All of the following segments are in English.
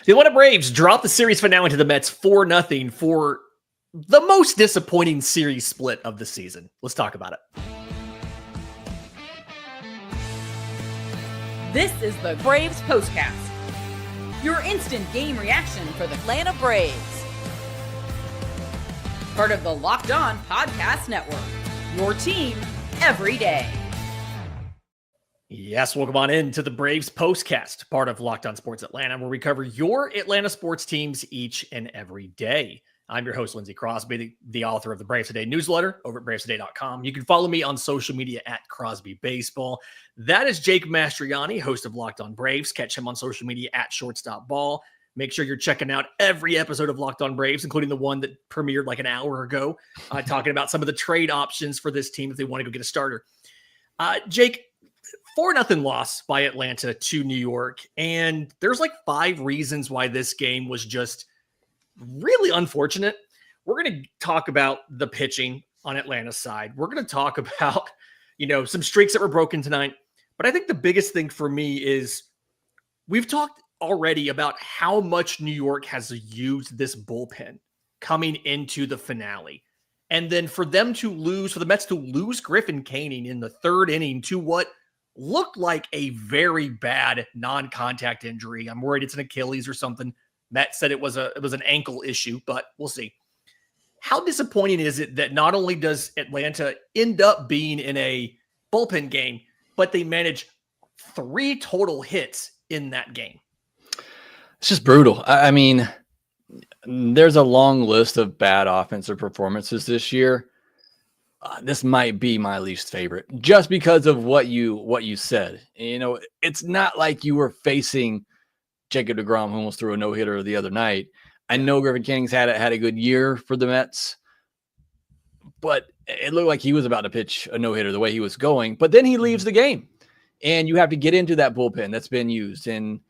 The Atlanta Braves dropped the series finale to the Mets 4-0 for the most disappointing series split of the season. Let's talk about it. This is the Braves Postcast, your instant game reaction for the Atlanta Braves. Part of the Locked On Podcast Network, your team every day. Yes, welcome on in to the Braves Postcast, part of Locked On Sports Atlanta, where we cover your Atlanta sports teams each and every day. I'm your host, Lindsay Crosby, the author of the Braves Today newsletter over at bravestoday.com. You can follow me on social media at Crosby Baseball. That is Jake Mastroianni, host of Locked On Braves. Catch him on social media at Shortstop Ball. Make sure you're checking out every episode of Locked On Braves, including the one that premiered like an hour ago, talking about some of the trade options for this team if they want to go get a starter. Jake, 4-0 loss by Atlanta to New York. And there's like 5 reasons why this game was just really unfortunate. We're going to talk about the pitching on Atlanta's side. We're going to talk about, some streaks that were broken tonight. But I think the biggest thing for me is we've talked already about how much New York has used this bullpen coming into the finale. And then for the Mets to lose Griffin Canning in the 3rd inning to what looked like a very bad non-contact injury. I'm worried it's an Achilles or something. Matt said it was an ankle issue, but we'll see. How disappointing is it that not only does Atlanta end up being in a bullpen game, but they manage 3 total hits in that game? It's just brutal. I mean, there's a long list of bad offensive performances this year. This might be my least favorite just because of what you said. It's not like you were facing Jacob deGrom, who almost threw a no-hitter the other night. I know Griffin Canning's had a good year for the Mets, but it looked like he was about to pitch a no-hitter the way he was going. But then he leaves the game, and you have to get into that bullpen that's been used, and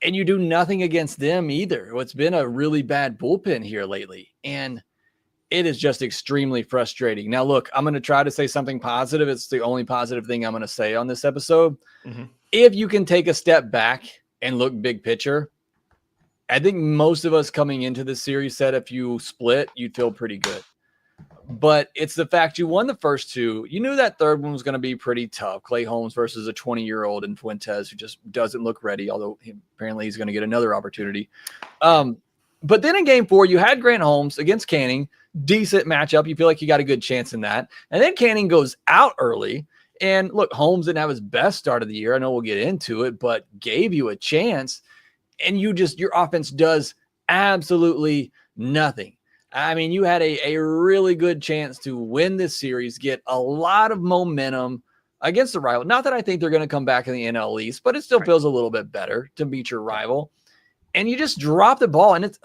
you do nothing against them either. It's been a really bad bullpen here lately, and it is just extremely frustrating. Now, look, I'm going to try to say something positive. It's the only positive thing I'm going to say on this episode. Mm-hmm. If you can take a step back and look big picture, I think most of us coming into this series said if you split, you'd feel pretty good. But it's the fact you won the first 2. You knew that third one was going to be pretty tough. Clay Holmes versus a 20-year-old in Fuentes who just doesn't look ready, although apparently he's going to get another opportunity. But then in game 4, you had Grant Holmes against Canning. Decent matchup. You feel like you got a good chance in that. And then Canning goes out early. And look, Holmes didn't have his best start of the year. I know we'll get into it, but gave you a chance. And your offense does absolutely nothing. I mean, you had a really good chance to win this series, get a lot of momentum against the rival. Not that I think they're going to come back in the NL East, but it still feels a little bit better to beat your rival. And you just drop the ball. And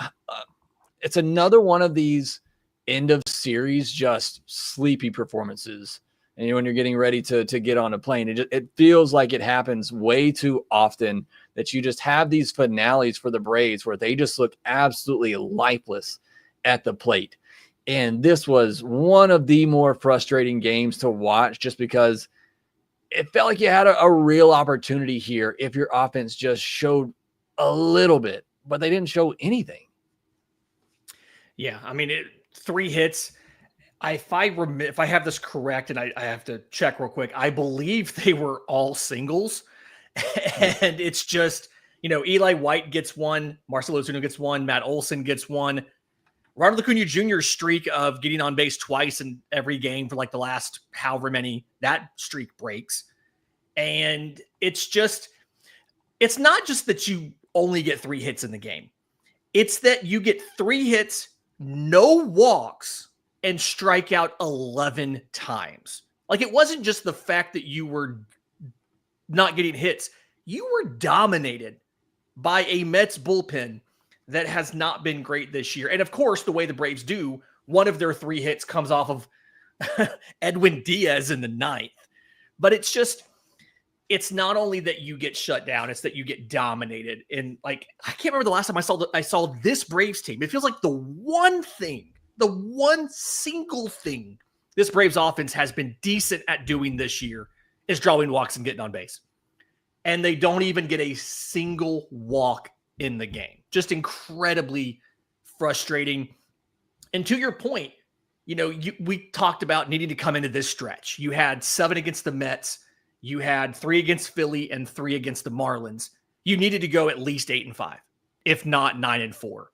it's another one of these end of series, just sleepy performances. And when you're getting ready to get on a plane, it feels like it happens way too often that you just have these finales for the Braves where they just look absolutely lifeless at the plate. And this was one of the more frustrating games to watch just because it felt like you had a real opportunity here if your offense just showed a little bit, but they didn't show anything. Yeah, I mean, 3 hits. If I have this correct, and I have to check real quick, I believe they were all singles. And it's just, Eli White gets 1, Marcell Ozuna gets 1, Matt Olson gets 1. Ronald Acuna Jr.'s streak of getting on base twice in every game for like the last however many, that streak breaks. And it's not just that you only get 3 hits in the game. It's that you get 3 hits, no walks, and strike out 11 times. Like, it wasn't just the fact that you were not getting hits. You were dominated by a Mets bullpen that has not been great this year. And of course, the way the Braves do, one of their 3 hits comes off of Edwin Diaz in the 9th. But it's not only that you get shut down, it's that you get dominated. And I can't remember the last time I saw this Braves team. It feels like the one single thing this Braves offense has been decent at doing this year is drawing walks and getting on base. And they don't even get a single walk in the game. just incredibly frustrating. And to your point, we talked about needing to come into this stretch. You had 7 against the Mets. You had 3 against Philly and 3 against the Marlins. You needed to go at least 8-5, if not 9-4.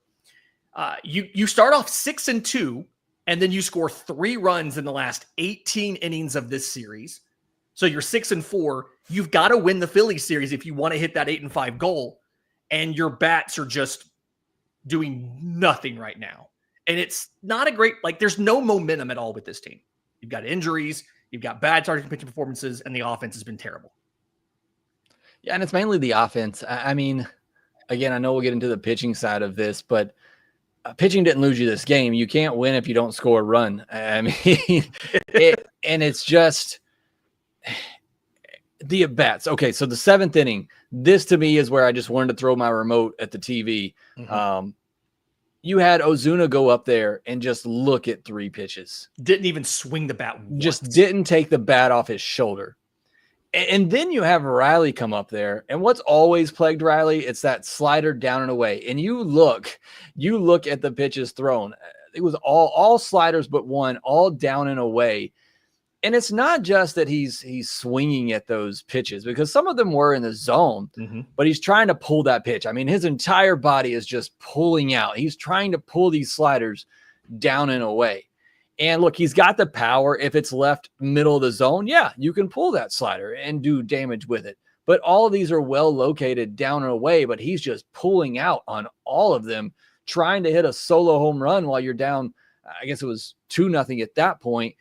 You start off 6-2, and then you score 3 runs in the last 18 innings of this series. So you're 6-4. You've got to win the Philly series if you want to hit that 8-5 goal. And your bats are just doing nothing right now. And it's not a great, there's no momentum at all with this team. You've got injuries, you've got bad starting pitching performances, and the offense has been terrible. Yeah, and it's mainly the offense. I mean, again, I know we'll get into the pitching side of this, but pitching didn't lose you this game. You can't win if you don't score a run. I mean, and it's just the at-bats. Okay, so the 7th inning, this to me is where I just wanted to throw my remote at the TV. Mm-hmm. You had Ozuna go up there and just look at 3 pitches. Didn't even swing the bat once. Just didn't take the bat off his shoulder. And then you have Riley come up there. And what's always plagued Riley, it's that slider down and away. And you look at the pitches thrown. It was all sliders but one, all down and away. And it's not just that he's swinging at those pitches, because some of them were in the zone, mm-hmm. but he's trying to pull that pitch. I mean, his entire body is just pulling out. He's trying to pull these sliders down and away. And look, he's got the power. If it's left middle of the zone, yeah, you can pull that slider and do damage with it. But all of these are well located down and away, but he's just pulling out on all of them, trying to hit a solo home run while you're down. I guess it was 2-0 at that point.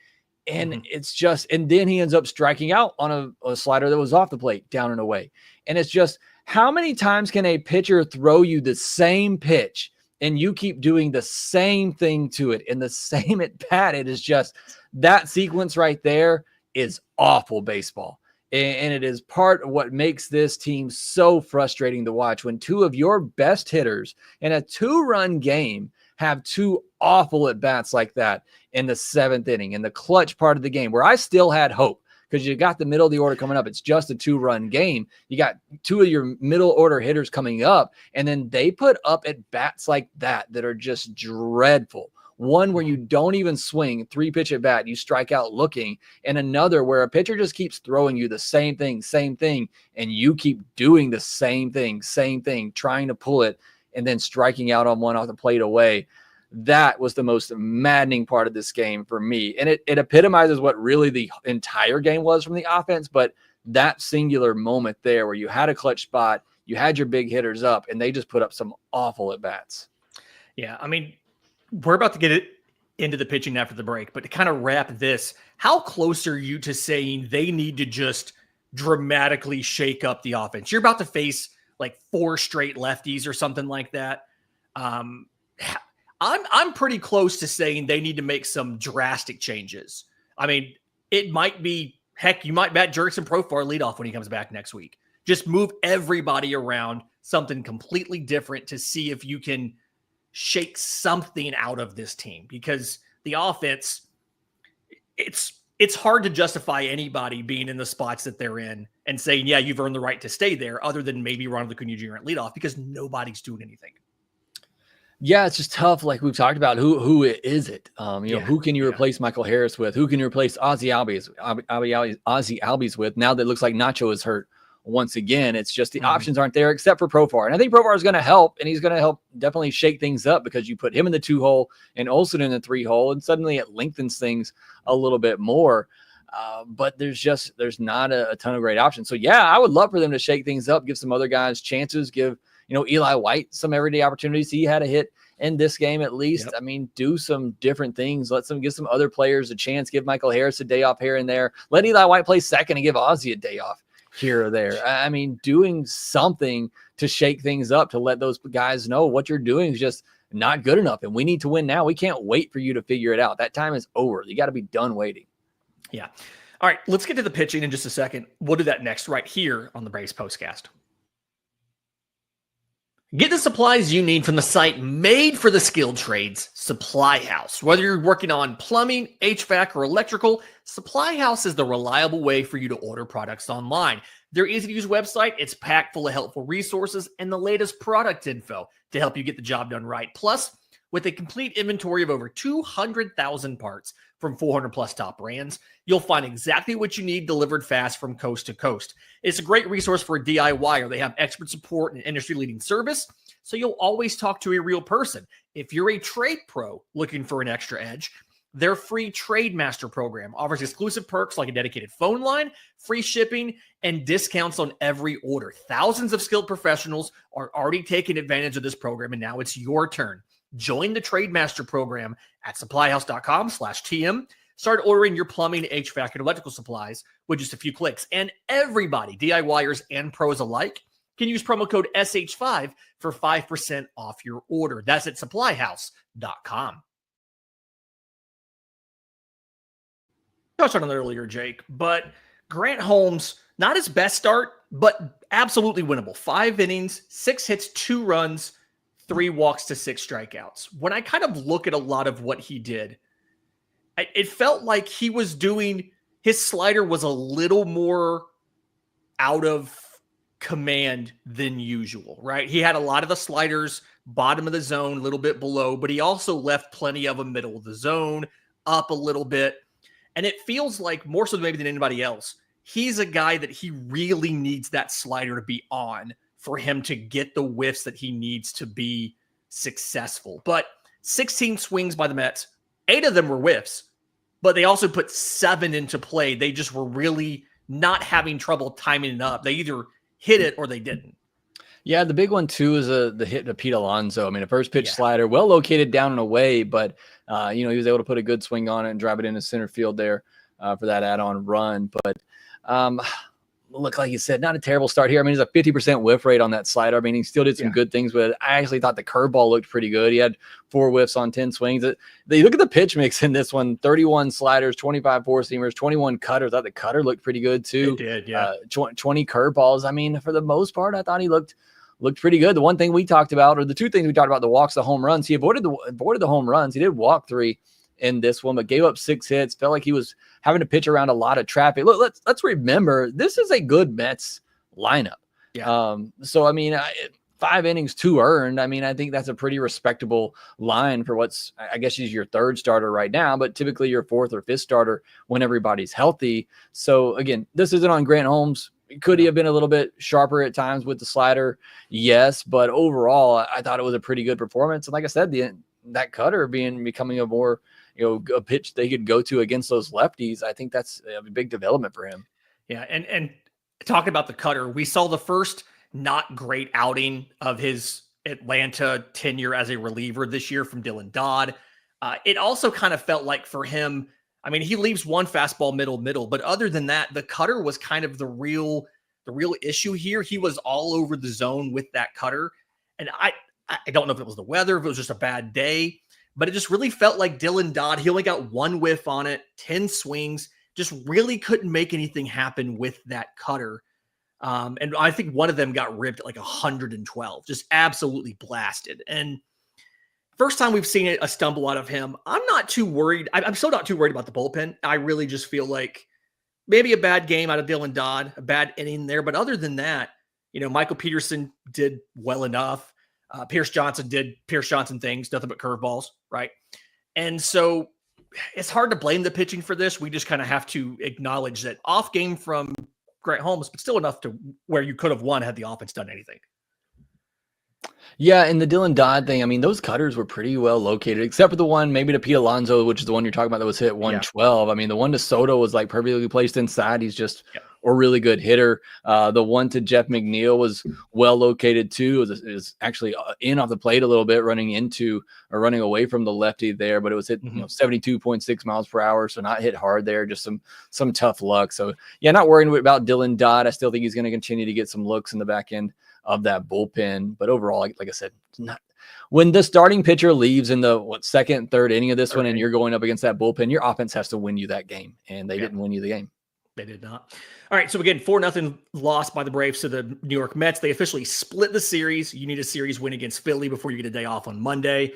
And mm-hmm. it's just, and then he ends up striking out on a slider that was off the plate, down and away. And it's just, how many times can a pitcher throw you the same pitch and you keep doing the same thing to it in the same at bat? It is just, that sequence right there is awful baseball. And it is part of what makes this team so frustrating to watch, when 2 of your best hitters in a 2-run game have 2 awful at bats like that in the 7th inning, in the clutch part of the game, where I still had hope, because you got the middle of the order coming up. It's just a 2-run game. You got 2 of your middle order hitters coming up, and then they put up at bats like that are just dreadful. One where you don't even swing, 3-pitch at bat, you strike out looking, and another where a pitcher just keeps throwing you the same thing, and you keep doing the same thing, trying to pull it, and then striking out on one off the plate away. That was the most maddening part of this game for me. And it epitomizes what really the entire game was from the offense. But that singular moment there where you had a clutch spot, you had your big hitters up, and they just put up some awful at-bats. Yeah, I mean, we're about to get into the pitching after the break, but to kind of wrap this, how close are you to saying they need to just dramatically shake up the offense? You're about to face 4 straight lefties or something like that. I'm pretty close to saying they need to make some drastic changes. I mean, it might be, heck, you might bat Jurickson Profar leadoff when he comes back next week. Just move everybody around, something completely different, to see if you can shake something out of this team, because the offense, it's hard to justify anybody being in the spots that they're in and saying, yeah, you've earned the right to stay there, other than maybe Ronald Acuna Jr. at leadoff, because nobody's doing anything. Yeah, it's just tough. Like we've talked about, who is it? Who can you replace Michael Harris with? Who can you replace Ozzie Albies with? Now that it looks like Nacho is hurt once again, it's just the options aren't there except for Profar. And I think Profar is going to help, and he's going to help definitely shake things up, because you put him in the 2-hole and Olsen in the 3-hole, and suddenly it lengthens things a little bit more. But there's not a ton of great options. So yeah, I would love for them to shake things up, give some other guys chances, give Eli White some everyday opportunities. He had a hit in this game at least. Yep. I mean, do some different things. Give some other players a chance. Give Michael Harris a day off here and there. Let Eli White play second and give Ozzie a day off here or there. I mean, doing something to shake things up, to let those guys know what you're doing is just not good enough, and we need to win now. We can't wait for you to figure it out. That time is over. You got to be done waiting. Yeah. All right, let's get to the pitching in just a second. We'll do that next right here on the Braves Postcast. Get the supplies you need from the site made for the skilled trades, Supply House. Whether you're working on plumbing, HVAC, or electrical, Supply House is the reliable way for you to order products online. Their easy-to-use website, it's packed full of helpful resources and the latest product info to help you get the job done right. Plus, with a complete inventory of over 200,000 parts from 400 plus top brands, you'll find exactly what you need delivered fast from coast to coast. It's a great resource for a DIYer. They have expert support and industry-leading service, so you'll always talk to a real person. If you're a trade pro looking for an extra edge, their free Trade Master program offers exclusive perks like a dedicated phone line, free shipping, and discounts on every order. Thousands of skilled professionals are already taking advantage of this program, and now it's your turn. Join the Trade Master program at supplyhouse.com/TM. Start ordering your plumbing, HVAC, and electrical supplies with just a few clicks. And everybody, DIYers and pros alike, can use promo code SH5 for 5% off your order. That's at supplyhouse.com. Touched on it earlier, Jake, but Grant Holmes, not his best start, but absolutely winnable. 5 innings, 6 hits, 2 runs, 3 walks to 6 strikeouts. When I kind of look at a lot of what he did, it felt like he was doing, his slider was a little more out of command than usual, right? He had a lot of the sliders bottom of the zone, a little bit below, but he also left plenty of them middle of the zone, up a little bit. And it feels like more so maybe than anybody else, he's a guy that he really needs that slider to be on for him to get the whiffs that he needs to be successful. But 16 swings by the Mets, 8 of them were whiffs, but they also put 7 into play. They just were really not having trouble timing it up. They either hit it or they didn't. Yeah, the big one too is the hit to Pete Alonso. I mean, a first pitch slider, well located down and away, but he was able to put a good swing on it and drive it into center field there for that add-on run. But look, like you said, not a terrible start here. I mean, he's a 50% whiff rate on that slider. I mean, he still did some good things with it. I actually thought the curveball looked pretty good. He had 4 whiffs on 10 swings. They look at the pitch mix in this one: 31 sliders, 25 four-seamers, 21 cutters. I thought the cutter looked pretty good too. It did, yeah. 20 curveballs. I mean, for the most part, I thought he looked pretty good. The one thing we talked about, or the 2 things we talked about, the walks, the home runs. He avoided the home runs. He did walk 3 in this one, but gave up 6 hits. Felt like he was having to pitch around a lot of traffic. Look, let's remember, this is a good Mets lineup. Yeah. So I mean, 5 innings, 2 earned. I mean, I think that's a pretty respectable line for what's, I guess he's your 3rd starter right now, but typically your 4th or 5th starter when everybody's healthy. So again, this isn't on Grant Holmes. Could he have been a little bit sharper at times with the slider? Yes, but overall, I thought it was a pretty good performance. And like I said, that cutter becoming a more, a pitch they could go to against those lefties, I think that's a big development for him. Yeah, and talking about the cutter, we saw the first not great outing of his Atlanta tenure as a reliever this year from Dylan Dodd. It also kind of felt like for him, I mean, he leaves one fastball middle, but other than that, the cutter was kind of the real issue here. He was all over the zone with that cutter. And I don't know if it was the weather, if it was just a bad day, but it just really felt like Dylan Dodd, he only got 1 whiff on it, 10 swings, just really couldn't make anything happen with that cutter. And I think one of them got ripped at like 112, just absolutely blasted. And first time we've seen a stumble out of him. I'm not too worried. I'm still not too worried about the bullpen. I really just feel like maybe a bad game out of Dylan Dodd, a bad inning there. But other than that, Michael Peterson did well enough. Pierce Johnson did Pierce Johnson things, nothing but curveballs, right? And so it's hard to blame the pitching for this. We just kind of have to acknowledge that off game from Grant Holmes, but still enough to where you could have won had the offense done anything. Yeah, and the Dylan Dodd thing, I mean, those cutters were pretty well located, except for the one maybe to Pete Alonso, which is the one you're talking about that was hit 112. Yeah. I mean, the one to Soto was like perfectly placed inside. He's just a really good hitter. The one to Jeff McNeil was well located too. It was actually in off the plate a little bit, running away from the lefty there, but it was hit 72.6 miles per hour, so not hit hard there, just some tough luck. So yeah, not worrying about Dylan Dodd. I still think he's going to continue to get some looks in the back end of that bullpen, but overall, like I said, not when the starting pitcher leaves in the 2nd, 3rd inning of this one, and you're going up against that bullpen, your offense has to win you that game, and they didn't win you the game. They did not. All right. So again, 4-0 loss by the Braves to the New York Mets. They officially split the series. You need a series win against Philly before you get a day off on Monday.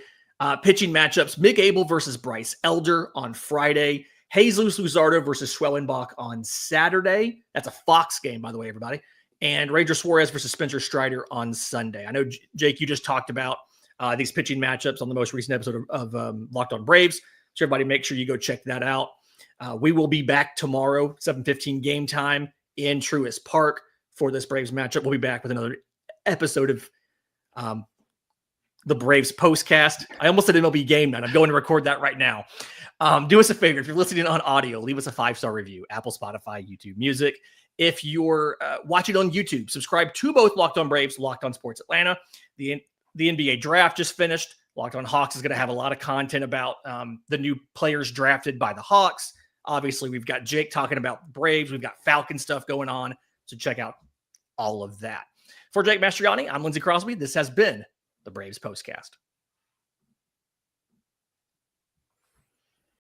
Pitching matchups, Mick Abel versus Bryce Elder on Friday. Jesus Luzardo versus Schwellenbach on Saturday. That's a Fox game, by the way, everybody. And Ranger Suarez versus Spencer Strider on Sunday. I know, Jake, you just talked about these pitching matchups on the most recent episode of Locked On Braves. So everybody make sure you go check that out. We will be back tomorrow, 7:15 game time in Truist Park for this Braves matchup. We'll be back with another episode of the Braves Postcast. I almost said MLB Game Night. I'm going to record that right now. Do us a favor. If you're listening on audio, leave us a 5-star review, Apple, Spotify, YouTube Music. If you're watching on YouTube, subscribe to both Locked On Braves, Locked On Sports Atlanta. The NBA draft just finished. Locked On Hawks is going to have a lot of content about the new players drafted by the Hawks. Obviously, we've got Jake talking about Braves. We've got Falcon stuff going on. So check out all of that. For Jake Mastroianni, I'm Lindsay Crosby. This has been the Braves Postcast.